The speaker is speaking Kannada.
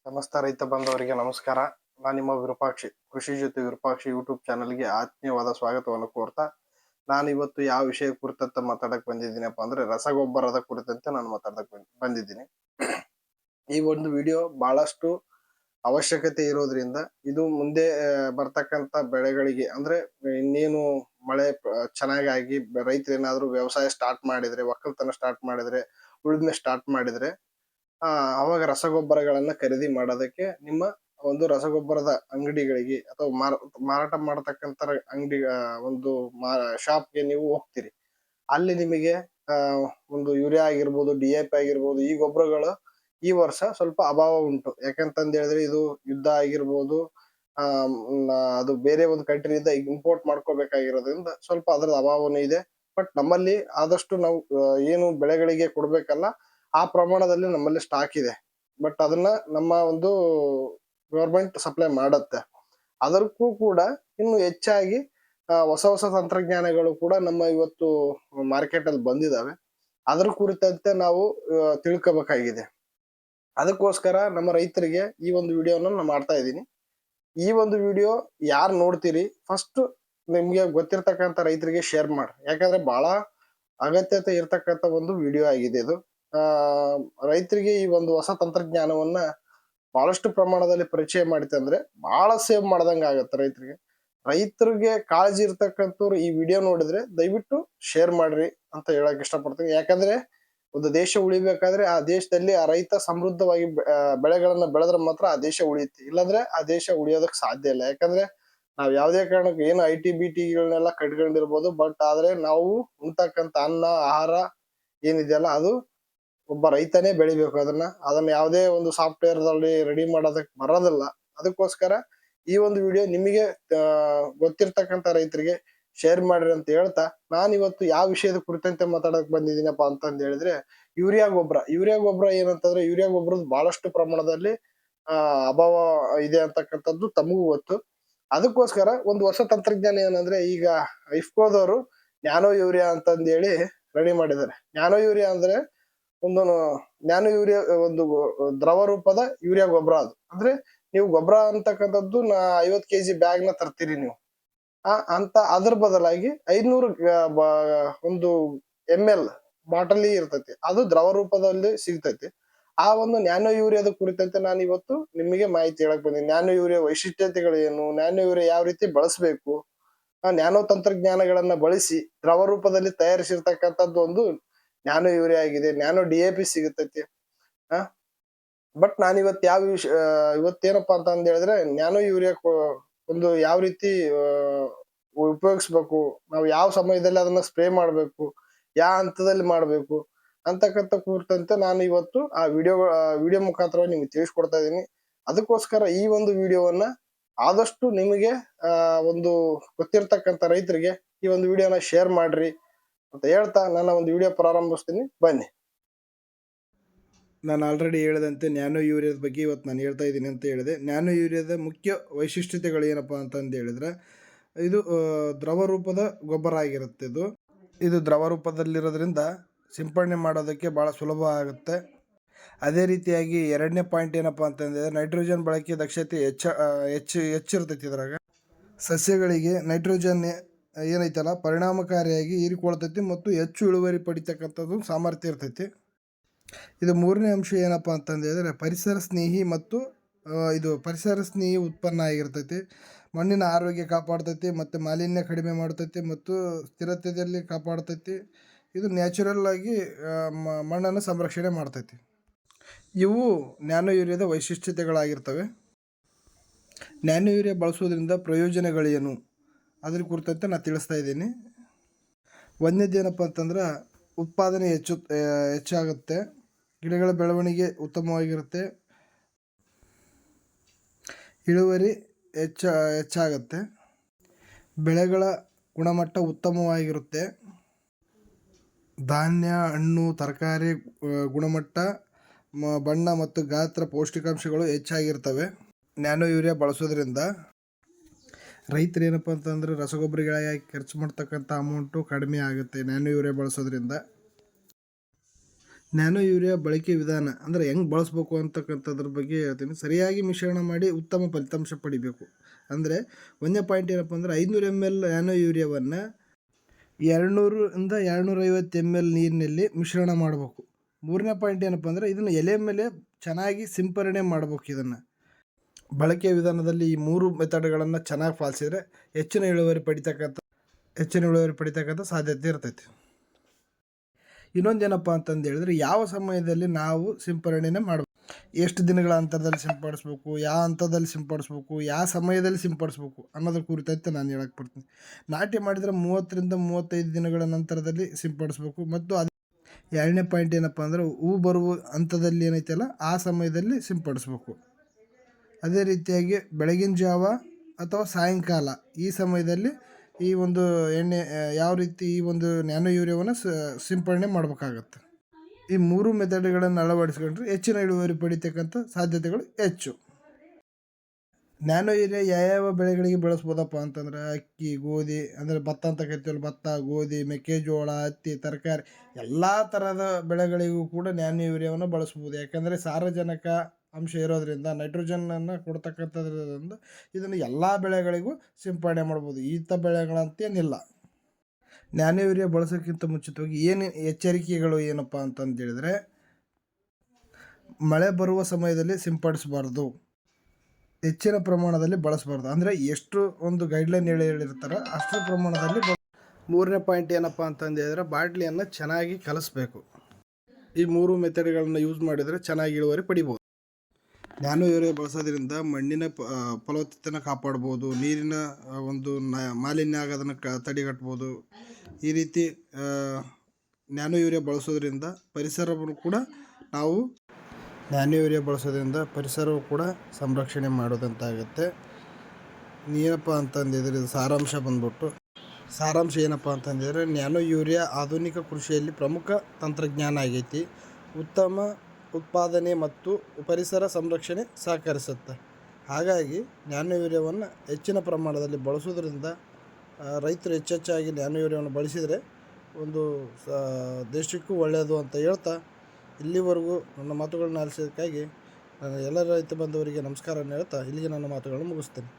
ಸಮಸ್ತ ರೈತ ಬಂಧುವರಿಗೆ ನಮಸ್ಕಾರ. ನಾನು ನಿಮ್ಮ ವಿರೂಪಾಕ್ಷಿ, ಕೃಷಿ ಜೊತೆ ವಿರೂಪಾಕ್ಷಿ ಯೂಟ್ಯೂಬ್ ಚಾನಲ್ಗೆ ಆತ್ಮೀಯವಾದ ಸ್ವಾಗತವನ್ನು ಕೋರ್ತಾ, ನಾನು ಇವತ್ತು ಯಾವ ವಿಷಯ ಕುರಿತಂತೆ ಮಾತಾಡಕ್ ಬಂದಿದ್ದೀನಪ್ಪ ಅಂದ್ರೆ ರಸಗೊಬ್ಬರದ ಕುರಿತಂತೆ ನಾನು ಮಾತಾಡಕ್ ಬಂದಿದ್ದೀನಿ. ಈ ಒಂದು ವಿಡಿಯೋ ಬಹಳಷ್ಟು ಅವಶ್ಯಕತೆ ಇರೋದ್ರಿಂದ ಇದು ಮುಂದೆ ಬರ್ತಕ್ಕಂತ ಬೆಳೆಗಳಿಗೆ ಅಂದ್ರೆ ಇನ್ನೇನು ಮಳೆ ಚೆನ್ನಾಗಿ ರೈತರು ಏನಾದ್ರು ವ್ಯವಸಾಯ ಸ್ಟಾರ್ಟ್ ಮಾಡಿದ್ರೆ, ಒಕ್ಕಲ್ತನ ಸ್ಟಾರ್ಟ್ ಮಾಡಿದ್ರೆ, ಉಳುಮೆ ಸ್ಟಾರ್ಟ್ ಮಾಡಿದ್ರೆ ಅವಾಗ ರಸಗೊಬ್ಬರಗಳನ್ನ ಖರೀದಿ ಮಾಡೋದಕ್ಕೆ ನಿಮ್ಮ ಒಂದು ರಸಗೊಬ್ಬರದ ಅಂಗಡಿಗಳಿಗೆ ಅಥವಾ ಮಾರಾಟ ಮಾಡತಕ್ಕಂತ ಅಂಗಡಿ ಒಂದು ಶಾಪ್ಗೆ ನೀವು ಹೋಗ್ತೀರಿ. ಅಲ್ಲಿ ನಿಮಗೆ ಒಂದು ಯೂರಿಯಾ ಆಗಿರ್ಬೋದು, DAP ಆಗಿರ್ಬೋದು, ಈ ಗೊಬ್ಬರಗಳು ಈ ವರ್ಷ ಸ್ವಲ್ಪ ಅಭಾವ ಉಂಟು. ಯಾಕಂತಂದ ಹೇಳಿದ್ರೆ ಇದು ಯುದ್ಧ ಆಗಿರ್ಬೋದು, ಅದು ಬೇರೆ ಒಂದು ಕಂಟ್ರಿಯಿಂದ ಇಂಪೋರ್ಟ್ ಮಾಡ್ಕೋಬೇಕಾಗಿರೋದ್ರಿಂದ ಸ್ವಲ್ಪ ಅದರ ಅಭಾವನೂ ಇದೆ. ಬಟ್ ನಮ್ಮಲ್ಲಿ ಆದಷ್ಟು ನಾವು ಏನು ಬೆಳೆಗಳಿಗೆ ಕೊಡ್ಬೇಕಲ್ಲ ಆ ಪ್ರಮಾಣದಲ್ಲಿ ನಮ್ಮಲ್ಲಿ ಸ್ಟಾಕ್ ಇದೆ. ಬಟ್ ಅದನ್ನ ನಮ್ಮ ಒಂದು ಗವರ್ಮೆಂಟ್ ಸಪ್ಲೈ ಮಾಡತ್ತೆ. ಅದಕ್ಕೂ ಕೂಡ ಇನ್ನು ಹೆಚ್ಚಾಗಿ ಹೊಸ ಹೊಸ ತಂತ್ರಜ್ಞಾನಗಳು ಕೂಡ ನಮ್ಮ ಇವತ್ತು ಮಾರ್ಕೆಟ್ ಅಲ್ಲಿ ಬಂದಿದಾವೆ. ಅದ್ರ ಕುರಿತಂತೆ ನಾವು ತಿಳ್ಕೋಬೇಕಾಗಿದೆ. ಅದಕ್ಕೋಸ್ಕರ ನಮ್ಮ ರೈತರಿಗೆ ಈ ಒಂದು ವಿಡಿಯೋನ ನಾನು ಮಾಡ್ತಾ ಇದ್ದೀನಿ. ಈ ಒಂದು ವಿಡಿಯೋ ಯಾರು ನೋಡ್ತೀರಿ ಫಸ್ಟ್ ನಿಮ್ಗೆ ಗೊತ್ತಿರ್ತಕ್ಕಂಥ ರೈತರಿಗೆ ಶೇರ್ ಮಾಡ್ರಿ. ಯಾಕಂದ್ರೆ ಬಹಳ ಅಗತ್ಯತೆ ಇರ್ತಕ್ಕಂಥ ಒಂದು ವಿಡಿಯೋ ಆಗಿದೆ ಇದು. ರೈತರಿಗೆ ಈ ಒಂದು ಹೊಸ ತಂತ್ರಜ್ಞಾನವನ್ನ ಬಹಳಷ್ಟು ಪ್ರಮಾಣದಲ್ಲಿ ಪರಿಚಯ ಮಾಡಿತಂದ್ರೆ ಬಹಳ ಸೇವ್ ಮಾಡ್ದಂಗ ಆಗತ್ತೆ ರೈತರಿಗೆ ಕಾಳಜಿ ಇರ್ತಕ್ಕಂಥವ್ರು ಈ ವಿಡಿಯೋ ನೋಡಿದ್ರೆ ದಯವಿಟ್ಟು ಶೇರ್ ಮಾಡ್ರಿ ಅಂತ ಹೇಳಕ್ ಇಷ್ಟಪಡ್ತೀನಿ. ಯಾಕಂದ್ರೆ ಒಂದು ದೇಶ ಉಳಿಬೇಕಾದ್ರೆ ಆ ದೇಶದಲ್ಲಿ ಆ ರೈತ ಸಮೃದ್ಧವಾಗಿ ಬೆಳೆಗಳನ್ನ ಬೆಳೆದ್ರೆ ಮಾತ್ರ ಆ ದೇಶ ಉಳಿಯುತ್ತೆ. ಇಲ್ಲಾಂದ್ರೆ ಆ ದೇಶ ಉಳಿಯೋದಕ್ ಸಾಧ್ಯ ಇಲ್ಲ. ಯಾಕಂದ್ರೆ ನಾವ್ ಯಾವ್ದೇ ಕಾರಣಕ್ಕೆ ಏನು IT-BT ಕಟ್ಕೊಂಡಿರ್ಬೋದು, ಬಟ್ ಆದ್ರೆ ನಾವು ಉಣ್ತಕ್ಕಂತ ಅನ್ನ ಆಹಾರ ಏನಿದೆಯಲ್ಲ ಅದು ಒಬ್ಬ ರೈತನೇ ಬೆಳಿಬೇಕು. ಅದನ್ನ ಯಾವುದೇ ಒಂದು ಸಾಫ್ಟ್ವೇರ್ ದಲ್ಲಿ ರೆಡಿ ಮಾಡೋದಕ್ಕೆ ಬರೋದಿಲ್ಲ. ಅದಕ್ಕೋಸ್ಕರ ಈ ಒಂದು ವಿಡಿಯೋ ನಿಮಗೆ ಗೊತ್ತಿರ್ತಕ್ಕಂಥ ರೈತರಿಗೆ ಶೇರ್ ಮಾಡ್ರಿ ಅಂತ ಹೇಳ್ತಾ, ನಾನು ಇವತ್ತು ಯಾವ ವಿಷಯದ ಕುರಿತಂತೆ ಮಾತಾಡಕ್ ಬಂದಿದ್ದೀನಪ್ಪ ಅಂತಂದ್ ಹೇಳಿದ್ರೆ ಯೂರಿಯಾ ಗೊಬ್ಬರ ಏನಂತಂದ್ರೆ ಯೂರಿಯಾ ಗೊಬ್ಬರದ ಬಹಳಷ್ಟು ಪ್ರಮಾಣದಲ್ಲಿ ಅಭಾವ ಇದೆ ಅಂತಕ್ಕಂಥದ್ದು ತಮಗೂ ಗೊತ್ತು. ಅದಕ್ಕೋಸ್ಕರ ಒಂದು ಹೊಸ ತಂತ್ರಜ್ಞಾನ ಏನಂದ್ರೆ ಈಗ ಇಫ್ಕೋದವರು ನ್ಯಾನೋ ಯೂರಿಯಾ ಅಂತಂದ್ ಹೇಳಿ ರೆಡಿ ಮಾಡಿದ್ದಾರೆ. ನ್ಯಾನೋ ಯೂರಿಯಾ ಅಂದ್ರೆ ನ್ಯಾನೋ ಯೂರಿಯಾ ಒಂದು ದ್ರವ ರೂಪದ ಯೂರಿಯಾ ಗೊಬ್ಬರ. ಅದು ಅಂದ್ರೆ ನೀವು ಗೊಬ್ಬರ ಅಂತಕ್ಕಂಥದ್ದು 50 kg ಬ್ಯಾಗ್ ನ ತರ್ತೀರಿ ನೀವು. ಅಂತ ಅದ್ರ ಬದಲಾಗಿ 500 ಒಂದು ML ಬಾಟಲಿ ಇರ್ತೈತಿ, ಅದು ದ್ರವ ರೂಪದಲ್ಲಿ ಸಿಗ್ತೈತಿ. ಆ ಒಂದು ನ್ಯಾನೋ ಯೂರಿಯಾದ ಕುರಿತಂತೆ ನಾನು ಇವತ್ತು ನಿಮಗೆ ಮಾಹಿತಿ ಹೇಳಕ್ ಬಂದೀನಿ. ನ್ಯಾನೋ ಯೂರಿಯಾ ವೈಶಿಷ್ಟ್ಯತೆಗಳು ಏನು, ನ್ಯಾನೋ ಯೂರಿಯಾ ಯಾವ ರೀತಿ ಬಳಸಬೇಕು, ನ್ಯಾನೋ ತಂತ್ರಜ್ಞಾನಗಳನ್ನ ಬಳಸಿ ದ್ರವ ರೂಪದಲ್ಲಿ ತಯಾರಿಸಿರ್ತಕ್ಕಂಥದ್ದು ಒಂದು ನ್ಯಾನೋ ಯೂರಿಯಾ ಆಗಿದೆ. Nano DAP ಸಿಗುತ್ತೈತಿ. ಬಟ್ ನಾನು ಇವತ್ತೇನಪ್ಪಾ ಅಂತ ಅಂದ್ ಹೇಳಿದ್ರೆ ನ್ಯಾನೋ ಯೂರಿಯಾ ಒಂದು ಯಾವ ರೀತಿ ಉಪಯೋಗಿಸ್ಬೇಕು, ನಾವು ಯಾವ ಸಮಯದಲ್ಲಿ ಅದನ್ನ ಸ್ಪ್ರೇ ಮಾಡ್ಬೇಕು, ಯಾವ ಹಂತದಲ್ಲಿ ಮಾಡ್ಬೇಕು ಅಂತಕ್ಕಂಥ ಕುರಿತಂತೆ ನಾನು ಇವತ್ತು ಆ ವಿಡಿಯೋ ಮುಖಾಂತರ ನಿಮ್ಗೆ ತಿಳಿಸ್ಕೊಡ್ತಾ ಇದ್ದೀನಿ. ಅದಕ್ಕೋಸ್ಕರ ಈ ಒಂದು ವಿಡಿಯೋವನ್ನ ಆದಷ್ಟು ನಿಮಗೆ ಒಂದು ಗೊತ್ತಿರ್ತಕ್ಕಂಥ ರೈತರಿಗೆ ಈ ಒಂದು ವಿಡಿಯೋನ ಶೇರ್ ಮಾಡ್ರಿ ಅಂತ ಹೇಳ್ತಾ ನನ್ನ ಒಂದು ವಿಡಿಯೋ ಪ್ರಾರಂಭಿಸ್ತೀನಿ, ಬನ್ನಿ. ನಾನು ಆಲ್ರೆಡಿ ಹೇಳಿದಂತೆ ನ್ಯಾನೋ ಯೂರಿಯಾದ ಬಗ್ಗೆ ಇವತ್ತು ನಾನು ಹೇಳ್ತಾ ಇದ್ದೀನಿ ಅಂತ ಹೇಳಿದೆ. ನ್ಯಾನೋ ಯೂರಿಯಾದ ಮುಖ್ಯ ವೈಶಿಷ್ಟ್ಯತೆಗಳು ಏನಪ್ಪ ಅಂತಂದು ಹೇಳಿದ್ರೆ ಇದು ದ್ರವ ರೂಪದ ಗೊಬ್ಬರ ಆಗಿರುತ್ತೆ. ಇದು ದ್ರವ ರೂಪದಲ್ಲಿರೋದ್ರಿಂದ ಸಿಂಪಡಣೆ ಮಾಡೋದಕ್ಕೆ ಭಾಳ ಸುಲಭ ಆಗುತ್ತೆ. ಅದೇ ರೀತಿಯಾಗಿ ಎರಡನೇ ಪಾಯಿಂಟ್ ಏನಪ್ಪ ಅಂತಂದರೆ ನೈಟ್ರೋಜನ್ ಬಳಕೆ ದಕ್ಷತೆ ಹೆಚ್ಚಿರ್ತೈತಿ. ಇದ್ರಾಗ ಸಸ್ಯಗಳಿಗೆ ನೈಟ್ರೋಜನ್ ಏನೈತಲ್ಲ ಪರಿಣಾಮಕಾರಿಯಾಗಿ ಹೀರಿಕೊಳ್ತೈತಿ ಮತ್ತು ಹೆಚ್ಚು ಇಳುವರಿ ಪಡಿತಕ್ಕಂಥದ್ದು ಸಾಮರ್ಥ್ಯ ಇರ್ತೈತಿ. ಇದು ಮೂರನೇ ಅಂಶ ಏನಪ್ಪ ಅಂತಂದು ಹೇಳಿದ್ರೆ ಪರಿಸರ ಸ್ನೇಹಿ ಮತ್ತು ಇದು ಪರಿಸರ ಸ್ನೇಹಿ ಉತ್ಪನ್ನ ಆಗಿರ್ತೈತಿ. ಮಣ್ಣಿನ ಆರೋಗ್ಯ ಕಾಪಾಡ್ತೈತಿ ಮತ್ತು ಮಾಲಿನ್ಯ ಕಡಿಮೆ ಮಾಡ್ತೈತಿ ಮತ್ತು ಸ್ಥಿರತೆಯಲ್ಲಿ ಕಾಪಾಡ್ತೈತಿ. ಇದು ನ್ಯಾಚುರಲ್ ಆಗಿ ಮಣ್ಣನ್ನು ಸಂರಕ್ಷಣೆ ಮಾಡ್ತೈತಿ. ಇವು ನ್ಯಾನೋ ಯೂರಿಯಾದ ವೈಶಿಷ್ಟ್ಯತೆಗಳಾಗಿರ್ತವೆ. ನ್ಯಾನೋ ಯೂರಿಯಾ ಬಳಸೋದ್ರಿಂದ ಪ್ರಯೋಜನಗಳೇನು ಅದ್ರ ಕುರಿತಂತೆ ನಾನು ತಿಳಿಸ್ತಾ ಇದ್ದೀನಿ. ಒಂದನೇದೇನಪ್ಪ ಅಂತಂದ್ರೆ ಉತ್ಪಾದನೆ ಹೆಚ್ಚಾಗುತ್ತೆ, ಗಿಡಗಳ ಬೆಳವಣಿಗೆ ಉತ್ತಮವಾಗಿರುತ್ತೆ, ಇಳುವರಿ ಹೆಚ್ಚಾಗುತ್ತೆ, ಬೆಳೆಗಳ ಗುಣಮಟ್ಟ ಉತ್ತಮವಾಗಿರುತ್ತೆ, ಧಾನ್ಯ ಹಣ್ಣು ತರಕಾರಿ ಗುಣಮಟ್ಟ ಬಣ್ಣ ಮತ್ತು ಗಾತ್ರ ಪೌಷ್ಟಿಕಾಂಶಗಳು ಹೆಚ್ಚಾಗಿರ್ತವೆ. ನ್ಯಾನೋ ಯೂರಿಯಾ ಬಳಸೋದ್ರಿಂದ ರೈತರು ಏನಪ್ಪ ಅಂತಂದ್ರೆ ರಸಗೊಬ್ಬರಗಳಾಗಿ ಖರ್ಚು ಮಾಡ್ತಕ್ಕಂಥ ಅಮೌಂಟು ಕಡಿಮೆ ಆಗುತ್ತೆ ನ್ಯಾನೋ ಯೂರಿಯಾ ಬಳಸೋದ್ರಿಂದ. ನ್ಯಾನೋ ಯೂರಿಯಾ ಬಳಕೆ ವಿಧಾನ ಅಂದರೆ ಹೆಂಗೆ ಬಳಸ್ಬೇಕು ಅಂತಕ್ಕಂಥದ್ರ ಬಗ್ಗೆ ಹೇಳ್ತೀನಿ. ಸರಿಯಾಗಿ ಮಿಶ್ರಣ ಮಾಡಿ ಉತ್ತಮ ಫಲಿತಾಂಶ ಪಡಿಬೇಕು. ಅಂದರೆ ಒಂದನೇ ಪಾಯಿಂಟ್ ಏನಪ್ಪ ಅಂದರೆ 500 ml ನ್ಯಾನೋ ಯೂರಿಯಾವನ್ನು 200ರಿಂದ 250 ml ನೀರಿನಲ್ಲಿ ಮಿಶ್ರಣ ಮಾಡಬೇಕು. ಮೂರನೇ ಪಾಯಿಂಟ್ ಏನಪ್ಪ ಅಂದರೆ ಇದನ್ನು ಎಲೆ ಮೇಲೆ ಚೆನ್ನಾಗಿ ಸಿಂಪರಣೆ ಮಾಡಬೇಕು. ಇದನ್ನು ಬಳಕೆಯ ವಿಧಾನದಲ್ಲಿ ಈ 3 ಮೆಥಡ್ಗಳನ್ನು ಚೆನ್ನಾಗಿ ಪಾಲಿಸಿದರೆ ಹೆಚ್ಚಿನ ಇಳುವರಿ ಪಡಿತಕ್ಕಂಥ ಸಾಧ್ಯತೆ ಇರ್ತೈತಿ. ಇನ್ನೊಂದೇನಪ್ಪ ಅಂತಂದು ಹೇಳಿದ್ರೆ ಯಾವ ಸಮಯದಲ್ಲಿ ನಾವು ಸಿಂಪರಣೆನೇ ಮಾಡಬೇಕು, ಎಷ್ಟು ದಿನಗಳ ಅಂತರದಲ್ಲಿ ಸಿಂಪಡಿಸ್ಬೇಕು, ಯಾವ ಹಂತದಲ್ಲಿ ಸಿಂಪಡಿಸ್ಬೇಕು, ಯಾವ ಸಮಯದಲ್ಲಿ ಸಿಂಪಡಿಸ್ಬೇಕು ಅನ್ನೋದ್ರ ಕುರಿತೈತೆ ನಾನು ಹೇಳಕ್ಕೆ ಬರ್ತೀನಿ. ನಾಟಿ ಮಾಡಿದರೆ 30ರಿಂದ 35 ದಿನಗಳ ನಂತರದಲ್ಲಿ ಸಿಂಪಡಿಸ್ಬೇಕು. ಮತ್ತು ಎರಡನೇ ಪಾಯಿಂಟ್ ಏನಪ್ಪ ಅಂದರೆ ಹೂ ಬರುವ ಹಂತದಲ್ಲಿ ಏನೈತಲ್ಲ ಆ ಸಮಯದಲ್ಲಿ ಸಿಂಪಡಿಸ್ಬೇಕು. ಅದೇ ರೀತಿಯಾಗಿ ಬೆಳಗಿನ ಜಾವ ಅಥವಾ ಸಾಯಂಕಾಲ ಈ ಸಮಯದಲ್ಲಿ ಈ ಒಂದು ಎಣ್ಣೆ ಯಾವ ರೀತಿ ಈ ಒಂದು ನ್ಯಾನೋ ಯೂರಿಯಾವನ್ನು ಸಿಂಪಡಣೆ ಮಾಡಬೇಕಾಗತ್ತೆ. ಈ 3 ಮೆಥಡ್ಗಳನ್ನು ಅಳವಡಿಸ್ಕೊಂಡ್ರೆ ಹೆಚ್ಚಿನ ಇಳುವರಿ ಪಡಿತಕ್ಕಂಥ ಸಾಧ್ಯತೆಗಳು ಹೆಚ್ಚು. ನ್ಯಾನೋ ಯೂರಿಯಾ ಯಾವ ಬೆಳೆಗಳಿಗೆ ಬಳಸ್ಬೋದಪ್ಪ ಅಂತಂದ್ರೆ ಅಕ್ಕಿ, ಗೋಧಿ, ಅಂದರೆ ಭತ್ತ ಅಂತ ಕರಿತೀವಲ್ಲ, ಭತ್ತ, ಗೋಧಿ, ಮೆಕ್ಕೆಜೋಳ, ಹತ್ತಿ, ತರಕಾರಿ ಎಲ್ಲ ಥರದ ಬೆಳೆಗಳಿಗೂ ಕೂಡ ನ್ಯಾನೋ ಯೂರಿಯಾವನ್ನು ಬಳಸ್ಬೋದು. ಯಾಕಂದರೆ ಸಾರಜನಕ ಅಂಶ ಇರೋದರಿಂದ, ನೈಟ್ರೋಜನನ್ನು ಕೊಡ್ತಕ್ಕಂಥದ್ರಿಂದ ಇದನ್ನು ಎಲ್ಲ ಬೆಳೆಗಳಿಗೂ ಸಿಂಪಡಣೆ ಮಾಡ್ಬೋದು. ಈತ ಬೆಳೆಗಳಂತೇನಿಲ್ಲ. ನ್ಯಾನೋ ಯೂರಿಯಾ ಬಳಸೋಕ್ಕಿಂತ ಮುಂಚಿತವಾಗಿ ಏನು ಎಚ್ಚರಿಕೆಗಳು ಏನಪ್ಪ ಅಂತಂದು ಹೇಳಿದರೆ, ಮಳೆ ಬರುವ ಸಮಯದಲ್ಲಿ ಸಿಂಪಡಿಸಬಾರ್ದು, ಹೆಚ್ಚಿನ ಪ್ರಮಾಣದಲ್ಲಿ ಬಳಸಬಾರ್ದು. ಅಂದರೆ ಎಷ್ಟು ಒಂದು ಗೈಡ್ಲೈನ್ ಹೇಳಿರ್ತಾರೆ ಅಷ್ಟರ ಪ್ರಮಾಣದಲ್ಲಿ ಮೂರನೇ ಪಾಯಿಂಟ್ ಏನಪ್ಪ ಅಂತಂದು ಹೇಳಿದ್ರೆ ಬಾಟ್ಲಿಯನ್ನು ಚೆನ್ನಾಗಿ ಕಲಿಸ್ಬೇಕು. ಈ 3 ಮೆಥಡ್ಗಳನ್ನು ಯೂಸ್ ಮಾಡಿದರೆ ಚೆನ್ನಾಗಿ ಇಳುವರಿ ಪಡಿಬೋದು. ನ್ಯಾನೋ ಯೂರಿಯಾ ಬಳಸೋದ್ರಿಂದ ಮಣ್ಣಿನ ಫಲವತ್ತತೆಯನ್ನು ಕಾಪಾಡ್ಬೋದು, ನೀರಿನ ಒಂದು ಮಾಲಿನ್ಯ ಆಗೋದನ್ನು ತಡೆಗಟ್ಬೋದು. ಈ ರೀತಿ ನ್ಯಾನೋ ಯೂರಿಯಾ ಬಳಸೋದ್ರಿಂದ ಪರಿಸರವನ್ನು ಕೂಡ ಪರಿಸರವು ಕೂಡ ಸಂರಕ್ಷಣೆ ಮಾಡೋದಂತಾಗುತ್ತೆ. ಏನಪ್ಪ ಅಂತಂದಿದ್ರೆ ಇದು ಸಾರಾಂಶ ಏನಪ್ಪ ಅಂತಂದಿದ್ರೆ ನ್ಯಾನೋ ಯೂರಿಯಾ ಆಧುನಿಕ ಕೃಷಿಯಲ್ಲಿ ಪ್ರಮುಖ ತಂತ್ರಜ್ಞಾನ ಆಗೈತಿ. ಉತ್ತಮ ಉತ್ಪಾದನೆ ಮತ್ತು ಪರಿಸರ ಸಂರಕ್ಷಣೆ ಸಹಕರಿಸುತ್ತೆ. ಹಾಗಾಗಿ ನ್ಯಾನೋ ಯೂರಿಯಾವನ್ನು ಹೆಚ್ಚಿನ ಪ್ರಮಾಣದಲ್ಲಿ ಬಳಸೋದ್ರಿಂದ ರೈತರು ಹೆಚ್ಚೆಚ್ಚಾಗಿ ನ್ಯಾನೋ ಯೂರಿಯಾವನ್ನು ಬಳಸಿದರೆ ಒಂದು ದೇಶಕ್ಕೂ ಒಳ್ಳೆಯದು ಅಂತ ಹೇಳ್ತಾ, ಇಲ್ಲಿವರೆಗೂ ನನ್ನ ಮಾತುಗಳನ್ನ ಆಲಿಸಿದ್ದಕ್ಕಾಗಿ ಎಲ್ಲ ರೈತ ಬಂಧುವರಿಗೆ ನಮಸ್ಕಾರವನ್ನು ಹೇಳ್ತಾ ಇಲ್ಲಿಗೆ ನನ್ನ ಮಾತುಗಳನ್ನು ಮುಗಿಸ್ತೇನೆ.